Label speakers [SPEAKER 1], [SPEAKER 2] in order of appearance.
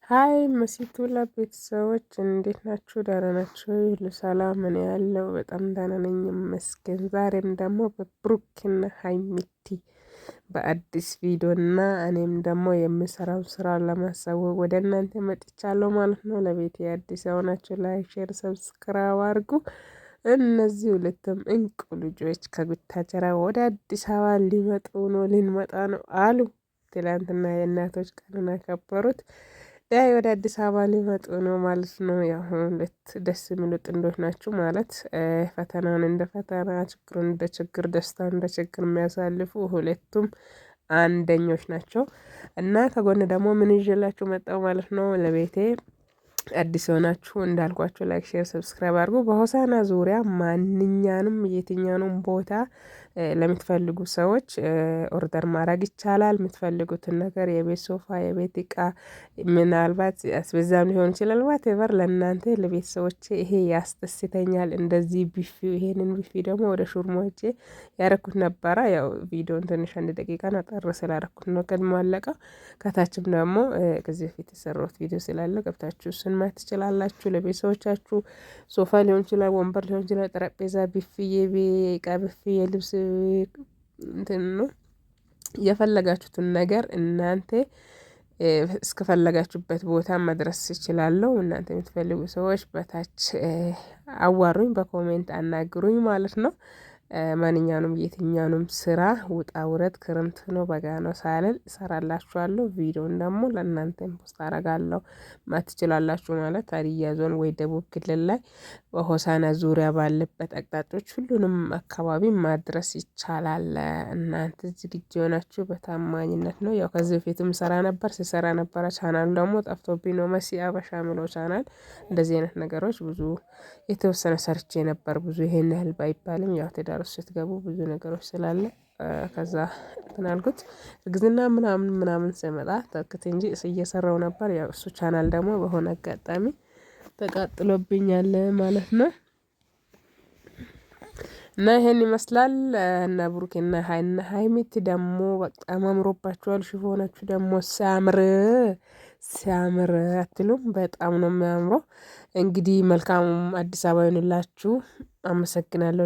[SPEAKER 1] ሀይ መሲቱላ ቤተሰቦች እንዴት ናችሁ? ደህና ናችሁ? ሁሉ ሰላም? እኔ ያለው በጣም ደህና ነኝ ይመስገን። ዛሬም ደግሞ በብሩክና ሀይሚቲ በአዲስ ቪዲዮ እና እኔም ደግሞ የምሰራው ስራ ለማሳወቅ ወደ እናንተ መጥቻለሁ ማለት ነው። ለቤት አዲስ የሆናችሁ ላይክ፣ ሼር፣ ሰብስክራይብ አድርጉ። እነዚህ ሁለቱም እንቁ ልጆች ከጉታጀራ ወደ አዲስ አበባ ሊመጡ ነው ልንመጣ ነው አሉ። ትላንትና የእናቶች ቀንን አከበሩት። ዳይ ወደ አዲስ አበባ ሊመጡ ነው ማለት ነው። ያው ሁለት ደስ የሚሉ ጥንዶች ናቸው ማለት ፈተናን እንደ ፈተና፣ ችግሩን እንደ ችግር፣ ደስታን እንደ ችግር የሚያሳልፉ ሁለቱም አንደኞች ናቸው። እና ከጎን ደግሞ ምን ይዤላችሁ መጣው ማለት ነው። ለቤቴ አዲስ የሆናችሁ እንዳልኳችሁ ላይክ፣ ሼር፣ ሰብስክራይብ አድርጉ። በሆሳና ዙሪያ ማንኛንም የትኛውንም ቦታ ለምትፈልጉ ሰዎች ኦርደር ማድረግ ይቻላል። የምትፈልጉትን ነገር የቤት ሶፋ፣ የቤት እቃ፣ ምናልባት አስበዛም ሊሆን ይችላል። ዋቴቨር ለእናንተ ለቤተሰቦቼ ይሄ ያስደስተኛል። እንደዚህ ቢፊው ይሄንን ቢፊ ደግሞ ወደ ሹርሞ ሄጄ ያረኩት ነበረ። ያው ቪዲዮን ትንሽ 1 ደቂቃ አጠር ስላረኩት ነው ቀድሞ አለቀው። ከታችም ደግሞ ከዚህ በፊት የሰራሁት ቪዲዮ ስላለ ገብታችሁ እሱን ማየት ትችላላችሁ። ለቤተሰቦቻችሁ ሶፋ ሊሆን ይችላል፣ ወንበር ሊሆን ይችላል፣ ጠረጴዛ፣ ቢፊ፣ የእቃ ቢፊ፣ የልብስ እንትን ነው የፈለጋችሁትን ነገር እናንተ እስከፈለጋችሁበት ቦታ መድረስ ይችላለሁ። እናንተ የምትፈልጉ ሰዎች በታች አዋሩኝ፣ በኮሜንት አናግሩኝ ማለት ነው። ማንኛውንም የትኛውንም ስራ ውጣ ውረድ ክርምት ነው በጋ ነው ሳልል እሰራላችኋለሁ። ቪዲዮን ደግሞ ለእናንተም ፖስት አደርጋለሁ ማትችላላችሁ ማለት ሀዲያ ዞን ወይ ደቡብ ክልል ላይ በሆሳና ዙሪያ ባለበት አቅጣጫዎች ሁሉንም አካባቢ ማድረስ ይቻላል። እናንተ ዝግጁ የሆናችሁ በታማኝነት ነው። ያው ከዚህ በፊትም ስሰራ ነበረ። ቻናሉ ደግሞ ጠፍቶብኝ ነው። መሲ አበሻ ምለው ቻናል እንደዚህ አይነት ነገሮች ብዙ የተወሰነ ሰርቼ ነበር። ብዙ ይሄን ያህል ባይባልም ያው ትዳር ውስጥ ስትገቡ ብዙ ነገሮች ስላለ ከዛ እንትን አልኩት። እርግዝና ምናምን ስመጣ ተክት እንጂ እየሰራው ነበር። ያው እሱ ቻናል ደግሞ በሆነ አጋጣሚ ተቃጥሎብኛል ማለት ነው። እና ይሄን ይመስላል። እና ብሩኬና ሀይሚት ደግሞ በጣም አምሮባችኋል። ሽፎናችሁ ደግሞ ሲያምር አትሉም? በጣም ነው የሚያምረው። እንግዲህ መልካም አዲስ አበባ ይሁንላችሁ። አመሰግናለሁ።